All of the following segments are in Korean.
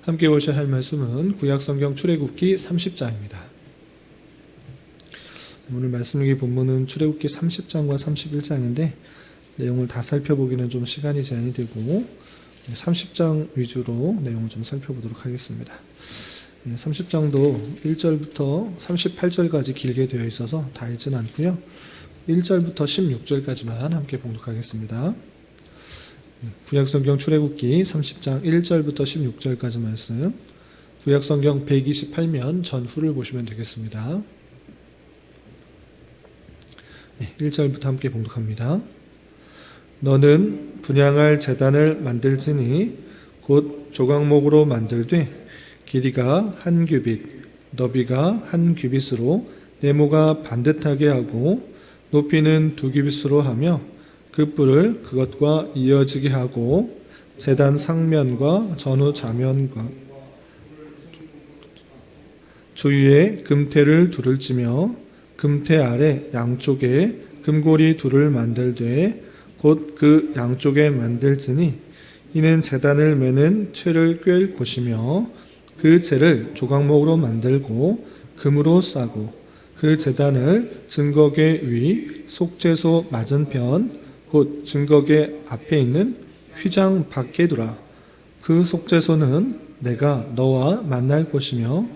함께 보셔야 할 말씀은 구약성경 출애굽기 30장입니다. 오늘 말씀기 본문은 출애굽기 30장과 31장인데 내용을 다 살펴보기는 좀 시간이 제한이 되고 30장 위주로 내용을 좀 살펴보도록 하겠습니다. 30장도 1절부터 38절까지 길게 되어 있어서 다 읽지는 않고요. 1절부터 16절까지만 함께 봉독하겠습니다. 구약성경 출애굽기 30장 1절부터 16절까지 말씀, 구약성경 128면 전후를 보시면 되겠습니다. 1절부터 함께 봉독합니다. 너는 분향할 제단을 만들지니 곧 조각목으로 만들되 길이가 한 규빗, 너비가 한 규빗으로 네모가 반듯하게 하고 높이는 2규빗으로 하며 그 뿔을 그것과 이어지게 하고 제단 상면과 전후 좌면과 주위에 금테를 둘을 찌며 금테 아래 양쪽에 금고리 둘을 만들되 곧 그 양쪽에 만들지니 이는 제단을 매는 채를 꿰을 곳이며 그 채를 조각목으로 만들고 금으로 싸고 그 제단을 증거궤 위 속죄소 맞은편 곧 증거궤 앞에 있는 휘장 밖에 두라. 그 속죄소는 내가 너와 만날 곳이며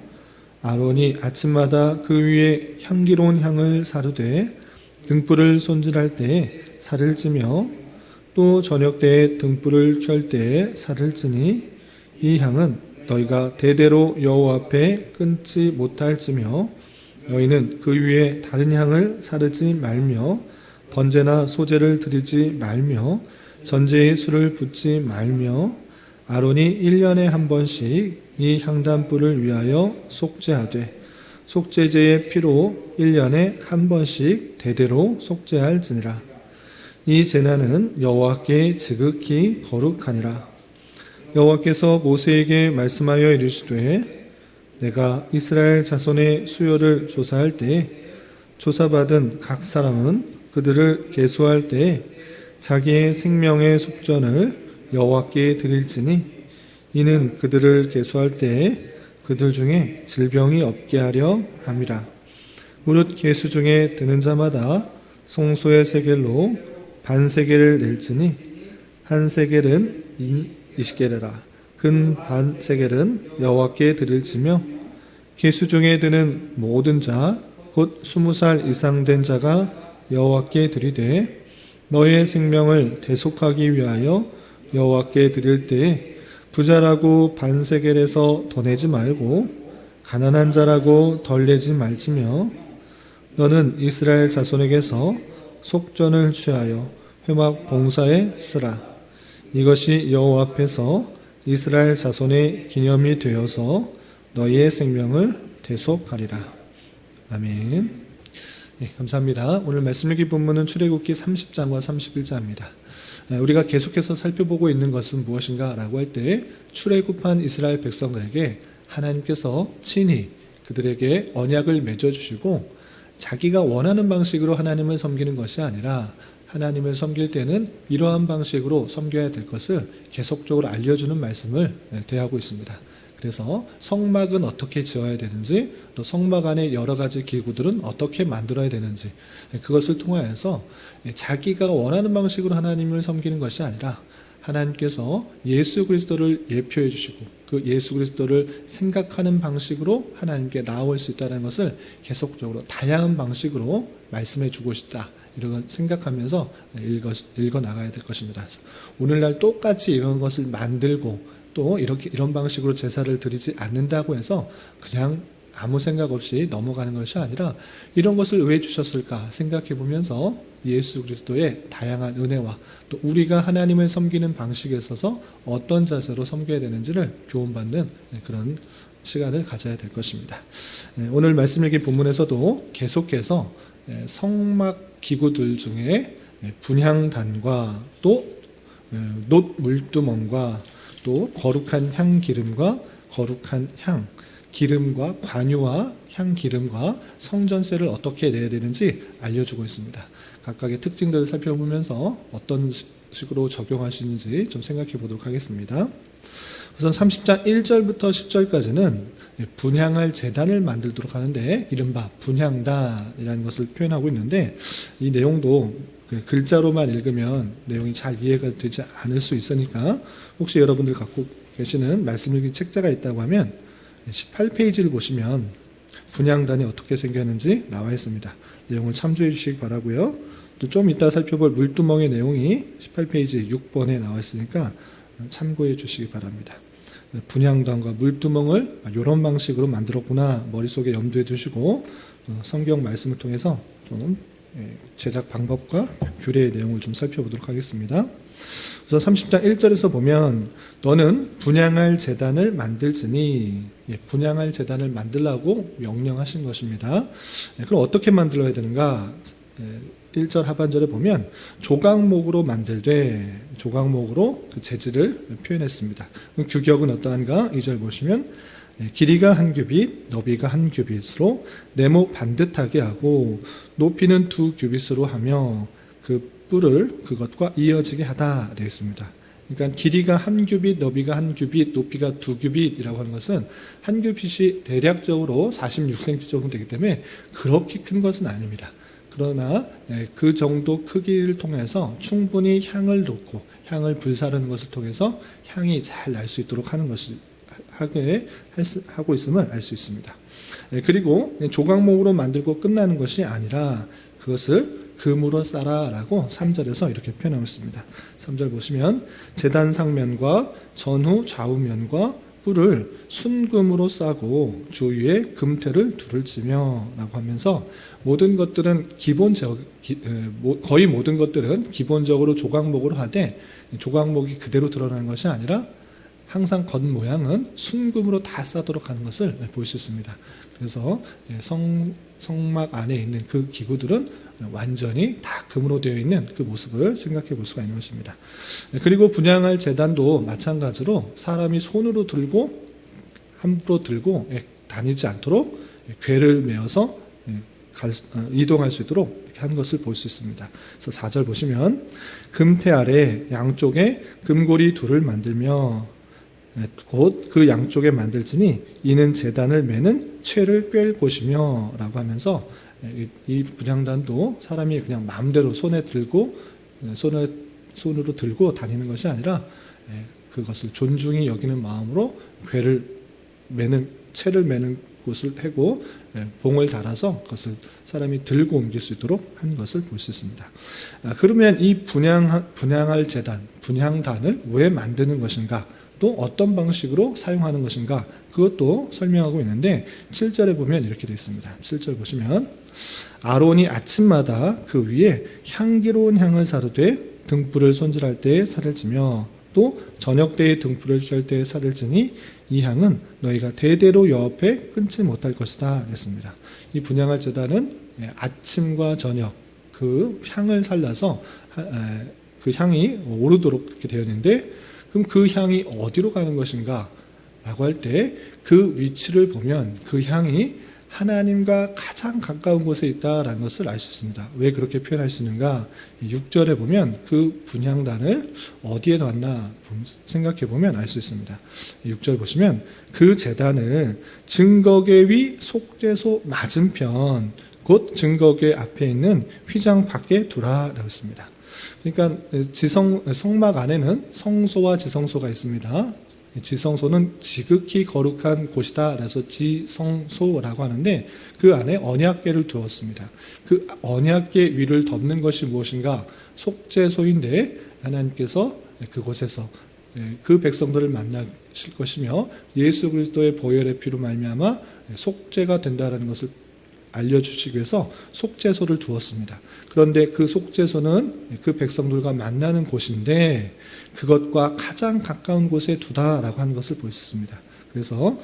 아론이 아침마다 그 위에 향기로운 향을 사르되 등불을 손질할 때에 살을 찌며 또 저녁 때에 등불을 켤 때에 살을 찌니 이 향은 너희가 대대로 여호와 앞에 끊지 못할지며 너희는 그 위에 다른 향을 사르지 말며 번제나 소제를 드리지 말며 전제에 술을 붓지 말며 아론이 1년에 한 번씩 이 향단불을 위하여 속죄하되 속죄제의 피로 1년에 한 번씩 대대로 속죄할지니라. 이 제단은 여호와께 지극히 거룩하니라. 여호와께서 모세에게 말씀하여 이르시되 내가 이스라엘 자손의 수요를 조사할 때에 조사받은 각 사람은 그들을 계수할 때에 자기의 생명의 속전을 여호와께 드릴지니 이는 그들을 계수할 때에 그들 중에 질병이 없게 하려 함이라. 무릇 계수 중에 드는 자마다 송소의 세겔로 반세겔을 낼지니 한 세겔은 이시게르라. 근 반 세겔은 여호와께 드릴지며 계수 중에 드는 모든 자 곧 20살 이상 된 자가 여호와께 드리되 너의 생명을 대속하기 위하여 여호와께 드릴 때에 부자라고 반세겔에서 더 내지 말고 가난한 자라고 덜 내지 말지며 너는 이스라엘 자손에게서 속전을 취하여 회막 봉사에 쓰라. 이것이 여호와 앞에서 이스라엘 자손의 기념이 되어서 너희의 생명을 대속하리라. 아멘. 네, 감사합니다. 오늘 말씀일기 본문은 출애굽기 30장과 31장입니다. 우리가 계속해서 살펴보고 있는 것은 무엇인가 라고 할 때 출애굽한 이스라엘 백성들에게 하나님께서 친히 그들에게 언약을 맺어주시고 자기가 원하는 방식으로 하나님을 섬기는 것이 아니라 하나님을 섬길 때는 이러한 방식으로 섬겨야 될 것을 계속적으로 알려주는 말씀을 대하고 있습니다. 그래서 성막은 어떻게 지어야 되는지 또 성막 안에 여러 가지 기구들은 어떻게 만들어야 되는지 그것을 통하여서 자기가 원하는 방식으로 하나님을 섬기는 것이 아니라 하나님께서 예수 그리스도를 예표해 주시고 그 예수 그리스도를 생각하는 방식으로 하나님께 나아올 수 있다는 것을 계속적으로 다양한 방식으로 말씀해 주고 싶다. 이런 생각하면서 읽어 나가야 될 것입니다. 오늘날 똑같이 이런 것을 만들고 또 이런 방식으로 제사를 드리지 않는다고 해서 그냥 아무 생각 없이 넘어가는 것이 아니라 이런 것을 왜 주셨을까 생각해 보면서 예수 그리스도의 다양한 은혜와 또 우리가 하나님을 섬기는 방식에 있어서 어떤 자세로 섬겨야 되는지를 교훈받는 그런 시간을 가져야 될 것입니다. 오늘 말씀일기 본문에서도 계속해서 성막 기구들 중에 분향단과 또 놋 물두멍과 또 거룩한 향 기름과 거룩한 향 기름과 관유와 향 기름과 성전세를 어떻게 내야 되는지 알려주고 있습니다. 각각의 특징들을 살펴보면서 어떤 식으로 적용할 수 있는지 좀 생각해 보도록 하겠습니다. 우선 30장 1절부터 10절까지는 분향할 제단을 만들도록 하는데 이른바 분향단이라는 것을 표현하고 있는데 이 내용도 글자로만 읽으면 내용이 잘 이해가 되지 않을 수 있으니까 혹시 여러분들 갖고 계시는 말씀 일기 책자가 있다고 하면 18페이지를 보시면 분향단이 어떻게 생겼는지 나와 있습니다. 내용을 참조해 주시기 바라고요. 또 좀 이따 살펴볼 물두멍의 내용이 18페이지 6번에 나와 있으니까 참고해 주시기 바랍니다. 분향단과 물두멍을 이런 방식으로 만들었구나 머릿속에 염두에 두시고 성경 말씀을 통해서 좀 제작 방법과 규례의 내용을 좀 살펴보도록 하겠습니다. 우선 30장 1절에서 보면 너는 분향할 제단을 만들지니 분향할 제단을 만들라고 명령하신 것입니다. 그럼 어떻게 만들어야 되는가? 1절 하반절에 보면 조각목으로 만들되 조각목으로 그 재질을 표현했습니다. 규격은 어떠한가? 2절 보시면 길이가 한 규빗, 너비가 한 규빗으로 네모 반듯하게 하고 높이는 2규빗으로 하며 그 뿔을 그것과 이어지게 하다 되어 있습니다. 그러니까 길이가 한 규빗, 너비가 한 규빗, 높이가 2규빗이라고 하는 것은 한 규빗이 대략적으로 46cm 정도 되기 때문에 그렇게 큰 것은 아닙니다. 그러나 그 정도 크기를 통해서 충분히 향을 놓고 향을 불사르는 것을 통해서 향이 잘 날 수 있도록 하는 것이 하고 있음을 알 수 있습니다. 그리고 조각목으로 만들고 끝나는 것이 아니라 그것을 금으로 싸라라고 3절에서 이렇게 표현하고 있습니다. 3절 보시면 제단 상면과 전후 좌우면과 뿔을 순금으로 싸고 주위에 금테를 둘을 치며 라고 하면서 모든 것들은 거의 모든 것들은 기본적으로 조각목으로 하되 조각목이 그대로 드러나는 것이 아니라 항상 겉모양은 순금으로 다 싸도록 하는 것을 볼 수 있습니다. 그래서 성막 안에 있는 그 기구들은 완전히 다 금으로 되어 있는 그 모습을 생각해 볼 수가 있는 것입니다. 그리고 분향할 제단도 마찬가지로 사람이 손으로 들고 함부로 들고 다니지 않도록 궤를 메어서 이동할 수 있도록 이렇게 한 것을 볼 수 있습니다. 그래서 4절 보시면 금테 아래 양쪽에 금고리 둘을 만들며 곧 그 양쪽에 만들지니 이는 제단을 매는 채를 꿰일 곳이며 라고 하면서 이 분향단도 사람이 그냥 마음대로 손으로 들고 다니는 것이 아니라 그것을 존중히 여기는 마음으로 채를 매는 곳을 해고 봉을 달아서 그것을 사람이 들고 옮길 수 있도록 한 것을 볼 수 있습니다. 그러면 이 분향할 제단, 분향단을 왜 만드는 것인가? 또 어떤 방식으로 사용하는 것인가? 그것도 설명하고 있는데 7절에 보면 이렇게 되어 있습니다. 7절 보시면 아론이 아침마다 그 위에 향기로운 향을 사르되 등불을 손질할 때에 살을 찌며 또 저녁 때에 등불을 켤 때에 살을 찌니 이 향은 너희가 대대로 여호와 앞에 끊지 못할 것이다 그랬습니다. 이 분향할 제단은 아침과 저녁 그 향을 살라서 그 향이 오르도록 이렇게 되어 있는데 그럼 그 향이 어디로 가는 것인가? 라고 할 때 그 위치를 보면 그 향이 하나님과 가장 가까운 곳에 있다라는 것을 알 수 있습니다. 왜 그렇게 표현할 수 있는가? 6절에 보면 그 분향단을 어디에 놨나 생각해 보면 알 수 있습니다. 6절 보시면 그 제단을 증거궤 위 속죄소 맞은편 곧 증거궤 앞에 있는 휘장 밖에 두라라고 했습니다. 그러니까 성막 안에는 성소와 지성소가 있습니다. 지성소는 지극히 거룩한 곳이다. 그래서 지성소라고 하는데 그 안에 언약궤를 두었습니다. 그 언약궤 위를 덮는 것이 무엇인가? 속죄소인데 하나님께서 그곳에서 그 백성들을 만나실 것이며 예수 그리스도의 보혈의 피로 말미암아 속죄가 된다는 것을 알려주시기 위해서 속죄소를 두었습니다. 그런데 그 속죄소는 그 백성들과 만나는 곳인데 그것과 가장 가까운 곳에 두다라고 하는 것을 볼 수 있습니다. 그래서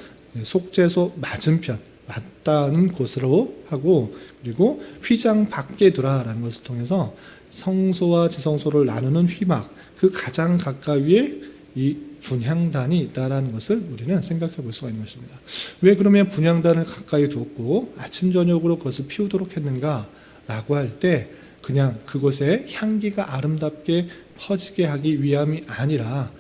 속죄소 맞은편, 맞닿는 곳으로 하고 그리고 휘장 밖에 두라라는 것을 통해서 성소와 지성소를 나누는 휘막, 그 가장 가까이에 이 분향단이 있다라는 것을 우리는 생각해 볼 수가 있는 것입니다. 왜 그러면 분향단을 가까이 두었고 아침 저녁으로 그것을 피우도록 했는가? 라고 할 때 그냥 그곳에 향기가 아름답게 퍼지게 하기 위함이 아니라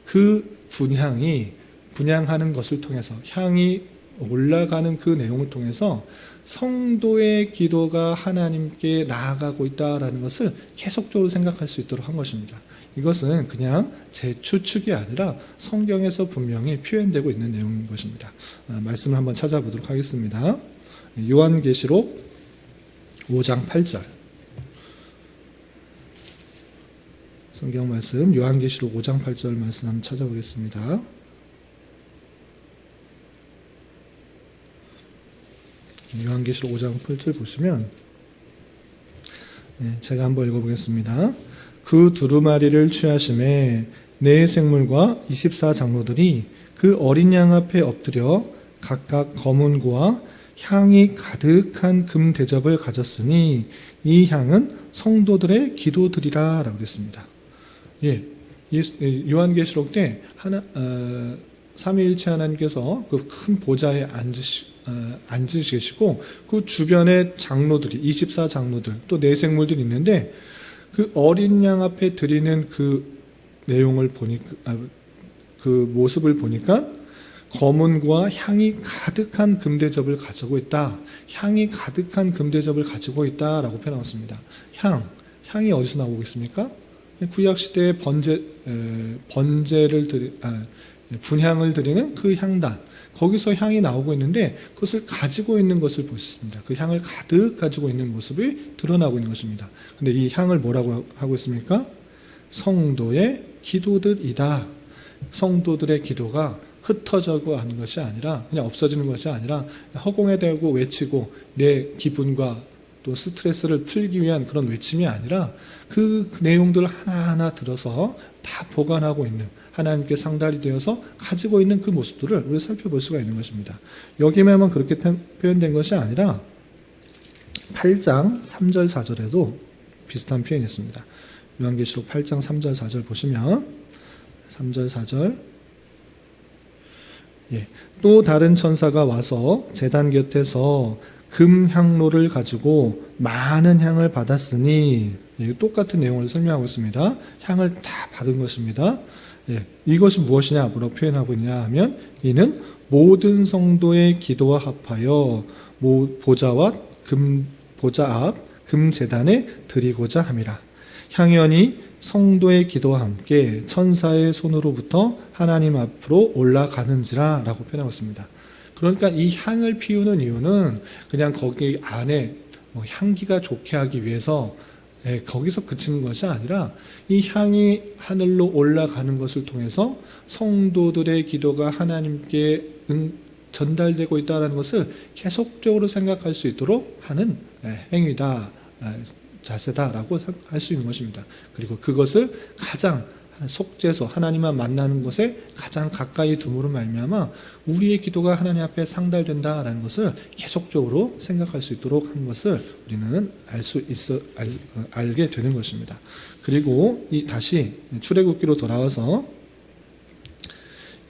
그 분향하는 것을 통해서 향이 올라가는 그 내용을 통해서 성도의 기도가 하나님께 나아가고 있다라는 것을 계속적으로 생각할 수 있도록 한 것입니다. 이것은 그냥 제 추측이 아니라 성경에서 분명히 표현되고 있는 내용인 것입니다. 말씀을 한번 찾아보도록 하겠습니다. 요한계시록 5장 8절. 성경 말씀 요한계시록 5장 8절 말씀 한번 찾아보겠습니다. 요한계시록 5장 8절 보시면 제가 한번 읽어보겠습니다. 그 두루마리를 취하심에 네 생물과 24장로들이 그 어린 양 앞에 엎드려 각각 검은 고와 향이 가득한 금 대접을 가졌으니 이 향은 성도들의 기도들이라 라고 했습니다. 요한계시록 때 삼위일체 하나님께서 그 큰 보좌에 앉으시고 그 주변에 장로들이 24장로들 또 네 생물들이 있는데 그 어린 양 앞에 드리는 그 내용을 보니까 그 모습을 보니까 검은 고와 향이 가득한 금대접을 가지고 있다. 향이 가득한 금대접을 가지고 있다라고 표현하였습니다. 향이 어디서 나오고 있습니까? 구약 시대에 분향을 드리는 그 향단, 거기서 향이 나오고 있는데 그것을 가지고 있는 것을 볼 수 있습니다. 그 향을 가득 가지고 있는 모습이 드러나고 있는 것입니다. 근데 이 향을 뭐라고 하고 있습니까? 성도의 기도들이다. 성도들의 기도가 흩어져고 하는 것이 아니라 그냥 없어지는 것이 아니라 허공에 대고 외치고 내 기분과 또 스트레스를 풀기 위한 그런 외침이 아니라 그 내용들을 하나하나 들어서 다 보관하고 있는 하나님께 상달이 되어서 가지고 있는 그 모습들을 우리가 살펴볼 수가 있는 것입니다. 여기에만 그렇게 표현된 것이 아니라 8장 3절 4절에도 비슷한 표현이 있습니다. 요한계시록 8장 3절 4절 보시면 3절 4절 또 다른 천사가 와서 제단 곁에서 금향로를 가지고 많은 향을 받았으니 똑같은 내용을 설명하고 있습니다. 향을 다 받은 것입니다. 이것이 무엇이냐 뭐라고 표현하고 있냐 하면 이는 모든 성도의 기도와 합하여 보좌 앞 금제단에 드리고자 함이라. 향연이 성도의 기도와 함께 천사의 손으로부터 하나님 앞으로 올라가는지라 라고 표현하고 있습니다. 그러니까 이 향을 피우는 이유는 그냥 거기 안에 향기가 좋게 하기 위해서 거기서 그치는 것이 아니라 이 향이 하늘로 올라가는 것을 통해서 성도들의 기도가 하나님께 전달되고 있다는 것을 계속적으로 생각할 수 있도록 하는 행위다, 자세다라고 할 수 있는 것입니다. 그리고 그것을 가장 속죄소 하나님만 만나는 것에 가장 가까이 둠으로 말미암아 우리의 기도가 하나님 앞에 상달된다라는 것을 계속적으로 생각할 수 있도록 한 것을 우리는 알게 되는 것입니다. 그리고 다시 출애굽기로 돌아와서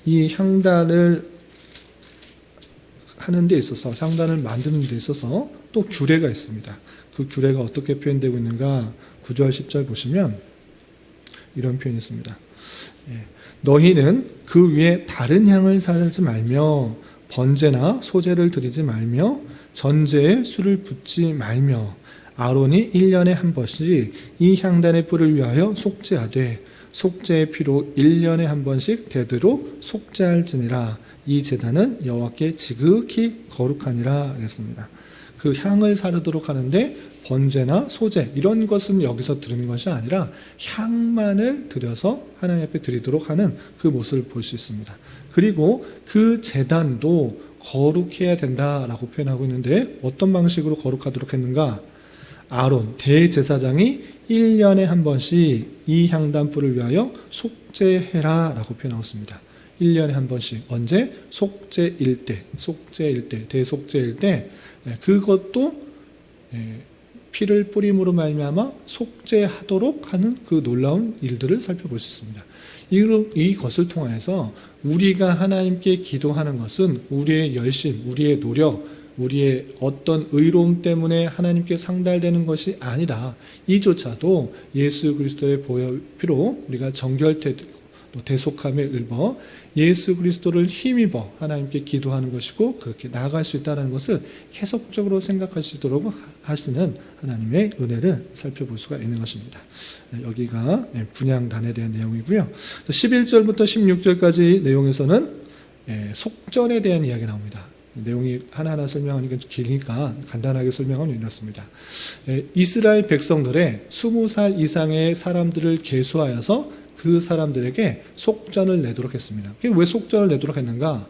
이 향단을 하는 데 있어서 향단을 만드는 데 있어서 또 규례가 있습니다. 그 규례가 어떻게 표현되고 있는가 9절 10절 보시면 이런 표현이 있습니다. 너희는 그 위에 다른 향을 사지 말며 번제나 소제를 드리지 말며 전제에 술을 붓지 말며 아론이 1년에 한 번씩 이 향단의 뿔을 위하여 속죄하되 속죄의 피로 1년에 한 번씩 대대로 속죄할지니라. 이 제단은 여호와께 지극히 거룩하니라 하겠습니다. 그 향을 사르도록 하는데 번제나 소제 이런 것은 여기서 드리는 것이 아니라 향만을 드려서 하나님 앞에 드리도록 하는 그 모습을 볼 수 있습니다. 그리고 그 제단도 거룩해야 된다라고 표현하고 있는데 어떤 방식으로 거룩하도록 했는가? 아론 대제사장이 1년에 한 번씩 이 향단불을 위하여 속죄해라 라고 표현하고 있습니다. 1년에 한 번씩 언제? 속죄일 때 대속죄일 때 그것도 피를 뿌림으로 말미암아 속죄하도록 하는 그 놀라운 일들을 살펴볼 수 있습니다. 이것을 통해서 우리가 하나님께 기도하는 것은 우리의 열심, 우리의 노력, 우리의 어떤 의로움 때문에 하나님께 상달되는 것이 아니라 이조차도 예수 그리스도의 보혈피로 우리가 정결되고 또 대속함에 입어 예수 그리스도를 힘입어 하나님께 기도하는 것이고 그렇게 나아갈 수 있다는 것을 계속적으로 생각할 수 있도록 하시는 하나님의 은혜를 살펴볼 수가 있는 것입니다. 여기가 분향단에 대한 내용이고요. 또 11절부터 16절까지 내용에서는 속전에 대한 이야기가 나옵니다. 내용이 하나하나 설명하니까 길니까 간단하게 설명하면 이렇습니다. 이스라엘 백성들의 20살 이상의 사람들을 계수하여서 그 사람들에게 속전을 내도록 했습니다. 왜 속전을 내도록 했는가?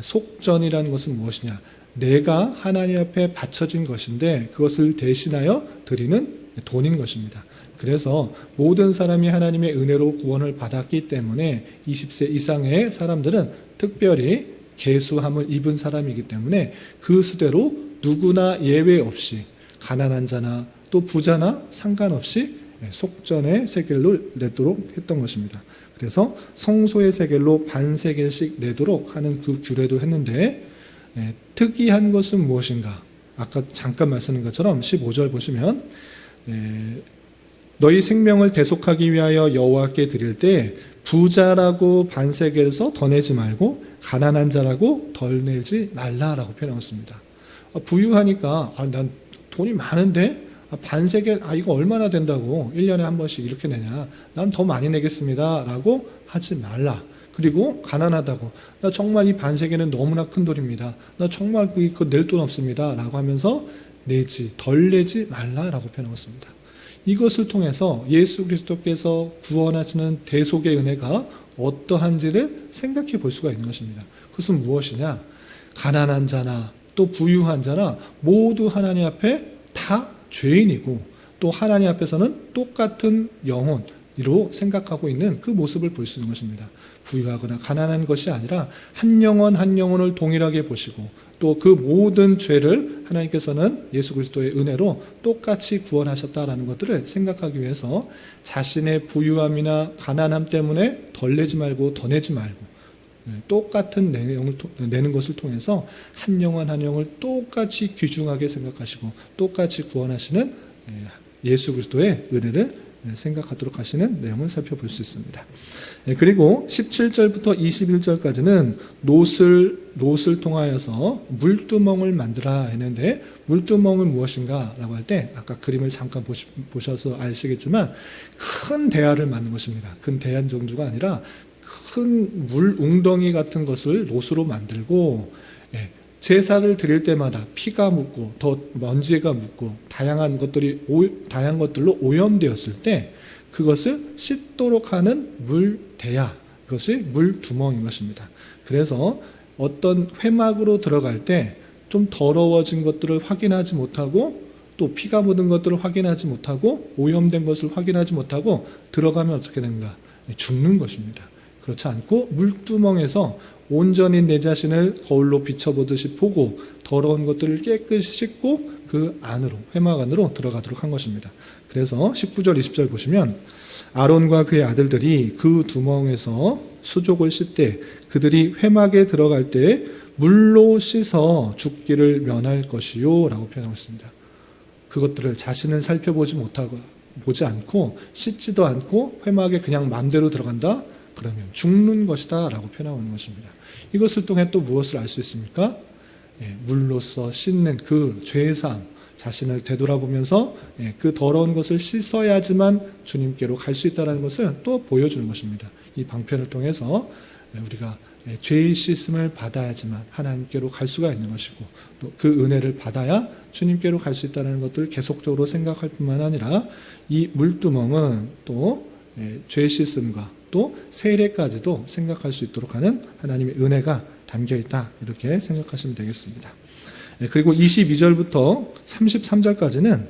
속전이라는 것은 무엇이냐? 내가 하나님 앞에 바쳐진 것인데 그것을 대신하여 드리는 돈인 것입니다. 그래서 모든 사람이 하나님의 은혜로 구원을 받았기 때문에 20세 이상의 사람들은 특별히 계수함을 입은 사람이기 때문에 그 수대로 누구나 예외 없이 가난한 자나 또 부자나 상관없이 속전의 세겔로 내도록 했던 것입니다. 그래서 성소의 세겔로 반세겔씩 내도록 하는 그 규례도 했는데 특이한 것은 무엇인가? 아까 잠깐 말씀드린 것처럼 15절 보시면 너희 생명을 대속하기 위하여 여호와께 드릴 때 부자라고 반세겔에서 더 내지 말고 가난한 자라고 덜 내지 말라라고 표현했습니다. 부유하니까 난 돈이 많은데 반세겔 이거 얼마나 된다고 1년에 한 번씩 이렇게 내냐, 난 더 많이 내겠습니다 라고 하지 말라. 그리고 가난하다고 나 정말 이 반세겔은 너무나 큰 돈입니다, 나 정말 그거 낼 돈 없습니다 라고 하면서 덜 내지 말라라고 표현했습니다. 이것을 통해서 예수 그리스도께서 구원하시는 대속의 은혜가 어떠한지를 생각해 볼 수가 있는 것입니다. 그것은 무엇이냐? 가난한 자나 또 부유한 자나 모두 하나님 앞에 다 죄인이고 또 하나님 앞에서는 똑같은 영혼으로 생각하고 있는 그 모습을 볼 수 있는 것입니다. 부유하거나 가난한 것이 아니라 한 영혼 한 영혼을 동일하게 보시고 또 그 모든 죄를 하나님께서는 예수 그리스도의 은혜로 똑같이 구원하셨다라는 것들을 생각하기 위해서 자신의 부유함이나 가난함 때문에 덜 내지 말고 더 내지 말고 똑같은 내용을 내는 것을 통해서 한 영혼 한 영을 똑같이 귀중하게 생각하시고 똑같이 구원하시는 예수 그리스도의 은혜를 생각하도록 하시는 내용을 살펴볼 수 있습니다. 그리고 17절부터 21절까지는 놋을 통하여서 물두멍을 만들어야 했는데 물두멍은 무엇인가 라고 할 때 아까 그림을 잠깐 보셔서 아시겠지만 큰 대야를 만든 것입니다. 큰 대야 정도가 아니라 큰 물 웅덩이 같은 것을 놋으로 만들고 제사를 드릴 때마다 피가 묻고 더 먼지가 묻고 다양한 것들로 오염되었을 때 그것을 씻도록 하는 물대야, 그것이 물두멍인 것입니다. 그래서 어떤 회막으로 들어갈 때 좀 더러워진 것들을 확인하지 못하고 또 피가 묻은 것들을 확인하지 못하고 오염된 것을 확인하지 못하고 들어가면 어떻게 되는가? 죽는 것입니다. 그렇지 않고 물두멍에서 온전히 내 자신을 거울로 비춰보듯이 보고 더러운 것들을 깨끗이 씻고 그 안으로, 회막 안으로 들어가도록 한 것입니다. 그래서 19절 20절 보시면 아론과 그의 아들들이 그 두멍에서 수족을 씻되 그들이 회막에 들어갈 때 물로 씻어 죽기를 면할 것이요 라고 표현하고 있습니다. 그것들을 자신을 살펴보지 못하고 보지 않고 씻지도 않고 회막에 그냥 마음대로 들어간다? 그러면 죽는 것이다 라고 표현하고 있는 것입니다. 이것을 통해 또 무엇을 알 수 있습니까? 물로써 씻는 그 죄사함, 자신을 되돌아보면서 그 더러운 것을 씻어야지만 주님께로 갈 수 있다는 것을 또 보여주는 것입니다. 이 방편을 통해서 우리가 죄의 씻음을 받아야지만 하나님께로 갈 수가 있는 것이고 또 그 은혜를 받아야 주님께로 갈 수 있다는 것들을 계속적으로 생각할 뿐만 아니라 이 물두멍은 또 죄 씻음과 또 세례까지도 생각할 수 있도록 하는 하나님의 은혜가 담겨있다 이렇게 생각하시면 되겠습니다. 그리고 22절부터 33절까지는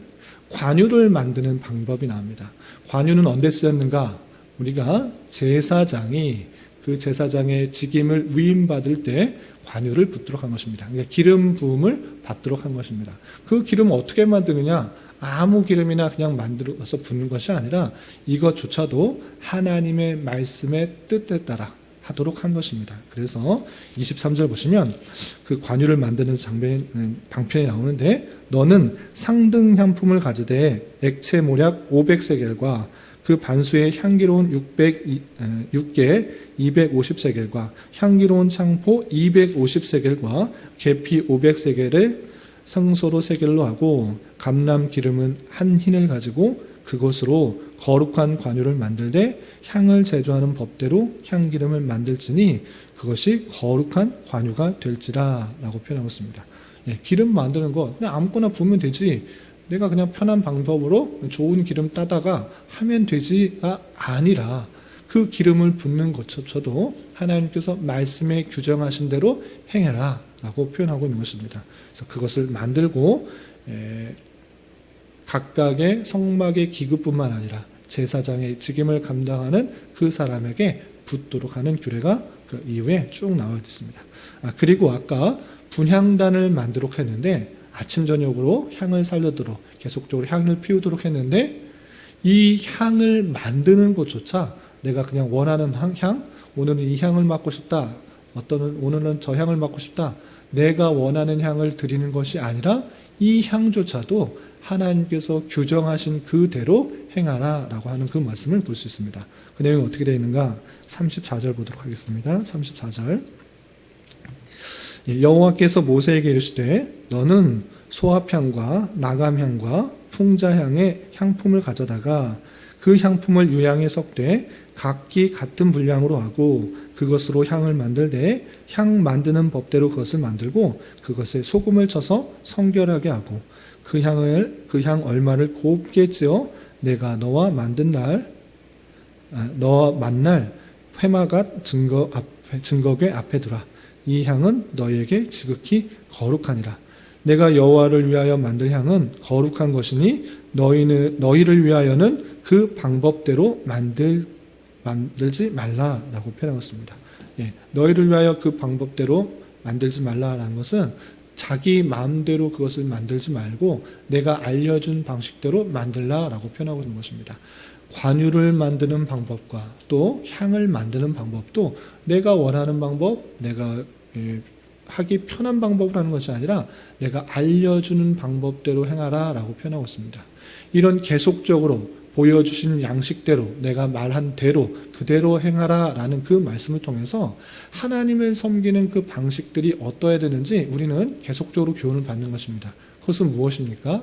관유를 만드는 방법이 나옵니다. 관유는 언제 쓰였는가? 우리가 제사장이 그 제사장의 직임을 위임받을 때 관유를 붓도록 한 것입니다. 그러니까 기름 부음을 받도록 한 것입니다. 그 기름을 어떻게 만드느냐? 아무 기름이나 그냥 만들어서 붓는 것이 아니라 이것조차도 하나님의 말씀의 뜻에 따라 하도록 한 것입니다. 그래서 23절 보시면 그 관유를 만드는 방편이 나오는데 너는 상등 향품을 가지되 액체 모략 500세겔과 그 반수의 향기로운 6개 250세겔과 향기로운 창포 250세겔과 계피 500세겔을 성소로 세겔로 하고 감람 기름은 한 흰을 가지고 그것으로 거룩한 관유를 만들되 향을 제조하는 법대로 향기름을 만들지니 그것이 거룩한 관유가 될지라 라고 표현하고 있습니다. 기름 만드는 거 그냥 아무거나 부으면 되지, 내가 그냥 편한 방법으로 좋은 기름 따다가 하면 되지가 아니라 그 기름을 붓는 것조차도 하나님께서 말씀에 규정하신 대로 행해라 라고 표현하고 있는 것입니다. 그래서 그것을 만들고 각각의 성막의 기구뿐만 아니라 제사장의 직임을 감당하는 그 사람에게 붓도록 하는 규례가 그 이후에 쭉 나와 있습니다. 그리고 아까 분향단을 만들도록 했는데 아침 저녁으로 향을 살려도록 계속적으로 향을 피우도록 했는데 이 향을 만드는 것조차 내가 그냥 원하는 향, 오늘은 이 향을 맡고 싶다, 오늘은 저 향을 맡고 싶다, 내가 원하는 향을 드리는 것이 아니라 이 향조차도 하나님께서 규정하신 그대로 행하라 라고 하는 그 말씀을 볼 수 있습니다. 그 내용이 어떻게 되어 있는가 34절 보도록 하겠습니다. 34절 여호와께서 모세에게 이르시되 너는 소합향과 나감향과 풍자향의 향품을 가져다가 그 향품을 유향에 섞되 각기 같은 분량으로 하고 그것으로 향을 만들되 향 만드는 법대로 그것을 만들고 그것에 소금을 쳐서 성결하게 하고 그 향 얼마를 곱게 찌어 내가 너와 만날 회막앗 증거궤 앞에 두라. 이 향은 너희에게 지극히 거룩하니라. 내가 여호와를 위하여 만들 향은 거룩한 것이니 너희를 위하여는 그 방법대로 만들지 말라라고 표현하고 있습니다. 너희를 위하여 그 방법대로 만들지 말라라는 것은 자기 마음대로 그것을 만들지 말고 내가 알려준 방식대로 만들라라고 표현하고 있는 것입니다. 관유를 만드는 방법과 또 향을 만드는 방법도 내가 원하는 방법, 내가 하기 편한 방법을 하는 것이 아니라 내가 알려주는 방법대로 행하라라고 표현하고 있습니다. 이런 계속적으로 보여주신 양식대로 내가 말한 대로 그대로 행하라라는 그 말씀을 통해서 하나님을 섬기는 그 방식들이 어떠해야 되는지 우리는 계속적으로 교훈을 받는 것입니다. 그것은 무엇입니까?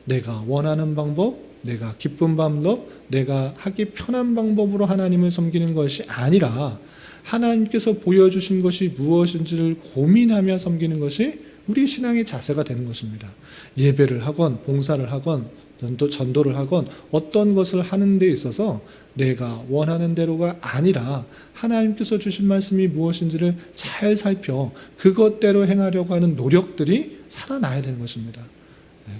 내가 원하는 방법, 내가 기쁜 방법, 내가 하기 편한 방법으로 하나님을 섬기는 것이 아니라 하나님께서 보여주신 것이 무엇인지를 고민하며 섬기는 것이 우리 신앙의 자세가 되는 것입니다. 예배를 하건 봉사를 하건 전도를 하건 어떤 것을 하는 데 있어서 내가 원하는 대로가 아니라 하나님께서 주신 말씀이 무엇인지를 잘 살펴 그것대로 행하려고 하는 노력들이 살아나야 되는 것입니다.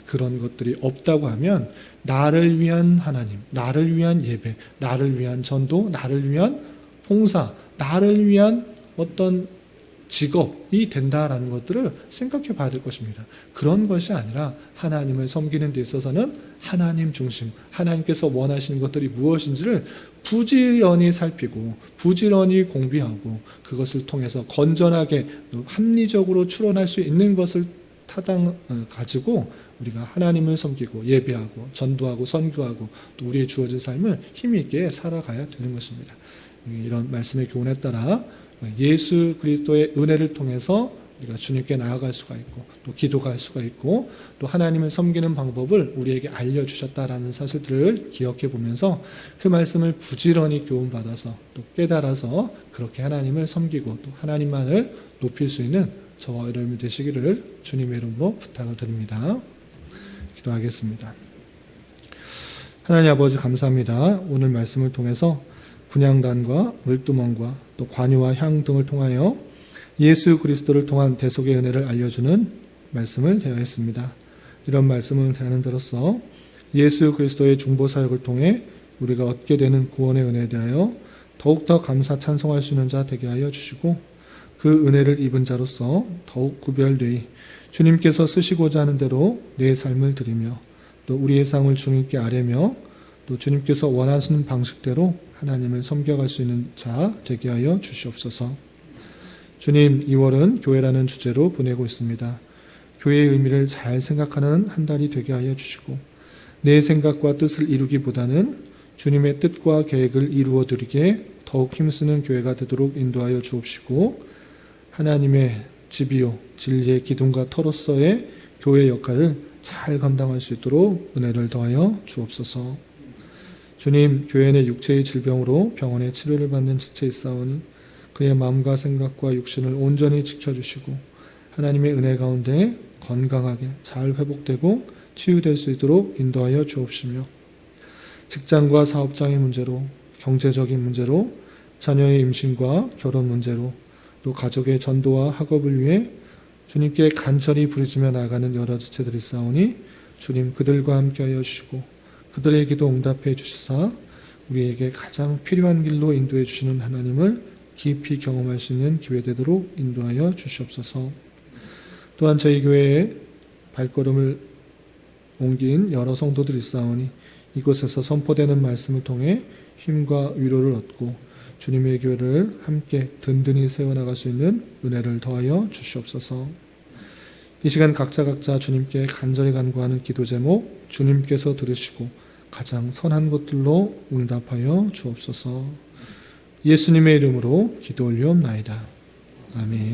그런 것들이 없다고 하면 나를 위한 하나님, 나를 위한 예배, 나를 위한 전도, 나를 위한 봉사, 나를 위한 어떤 직업이 된다라는 것들을 생각해 봐야 될 것입니다. 그런 것이 아니라 하나님을 섬기는 데 있어서는 하나님 중심, 하나님께서 원하시는 것들이 무엇인지를 부지런히 살피고 부지런히 공부하고 그것을 통해서 건전하게 합리적으로 추론할 수 있는 것을 가지고 우리가 하나님을 섬기고 예배하고 전도하고 선교하고 또 우리의 주어진 삶을 힘있게 살아가야 되는 것입니다. 이런 말씀의 교훈에 따라 예수 그리스도의 은혜를 통해서 우리가 주님께 나아갈 수가 있고 또 기도할 수가 있고 또 하나님을 섬기는 방법을 우리에게 알려주셨다라는 사실들을 기억해 보면서 그 말씀을 부지런히 교훈받아서 또 깨달아서 그렇게 하나님을 섬기고 또 하나님만을 높일 수 있는 저와 여러분이 되시기를 주님의 이름으로 부탁을 드립니다. 기도하겠습니다. 하나님 아버지 감사합니다. 오늘 말씀을 통해서 분향단과 물두멍과 또 관유와 향 등을 통하여 예수 그리스도를 통한 대속의 은혜를 알려주는 말씀을 대하였습니다. 이런 말씀을 대하는 자로서 예수 그리스도의 중보 사역을 통해 우리가 얻게 되는 구원의 은혜에 대하여 더욱더 감사 찬송할 수 있는 자 되게 하여 주시고 그 은혜를 입은 자로서 더욱 구별되이 주님께서 쓰시고자 하는 대로 내 삶을 드리며 또 우리의 삶을 주님께 아뢰며 또 주님께서 원하시는 방식대로 하나님을 섬겨갈 수 있는 자 되게 하여 주시옵소서. 주님, 2월은 교회라는 주제로 보내고 있습니다. 교회의 의미를 잘 생각하는 한 달이 되게 하여 주시고 내 생각과 뜻을 이루기보다는 주님의 뜻과 계획을 이루어 드리기에 더욱 힘쓰는 교회가 되도록 인도하여 주옵시고 하나님의 집이요 진리의 기둥과 터로서의 교회 역할을 잘 감당할 수 있도록 은혜를 더하여 주옵소서. 주님, 교회 내 육체의 질병으로 병원에 치료를 받는 지체 있사오니 그의 마음과 생각과 육신을 온전히 지켜주시고 하나님의 은혜 가운데 건강하게 잘 회복되고 치유될 수 있도록 인도하여 주옵시며 직장과 사업장의 문제로 경제적인 문제로 자녀의 임신과 결혼 문제로 또 가족의 전도와 학업을 위해 주님께 간절히 부르짖며 나가는 여러 지체들이 있사오니 주님 그들과 함께하여 주시고 그들의 기도 응답해 주시사 우리에게 가장 필요한 길로 인도해 주시는 하나님을 깊이 경험할 수 있는 기회 되도록 인도하여 주시옵소서. 또한 저희 교회에 발걸음을 옮긴 여러 성도들이 있사오니 이곳에서 선포되는 말씀을 통해 힘과 위로를 얻고 주님의 교회를 함께 든든히 세워나갈 수 있는 은혜를 더하여 주시옵소서. 이 시간 각자 주님께 간절히 간구하는 기도 제목 주님께서 들으시고 가장 선한 것들로 응답하여 주옵소서. 예수님의 이름으로 기도 올리옵나이다. 아멘.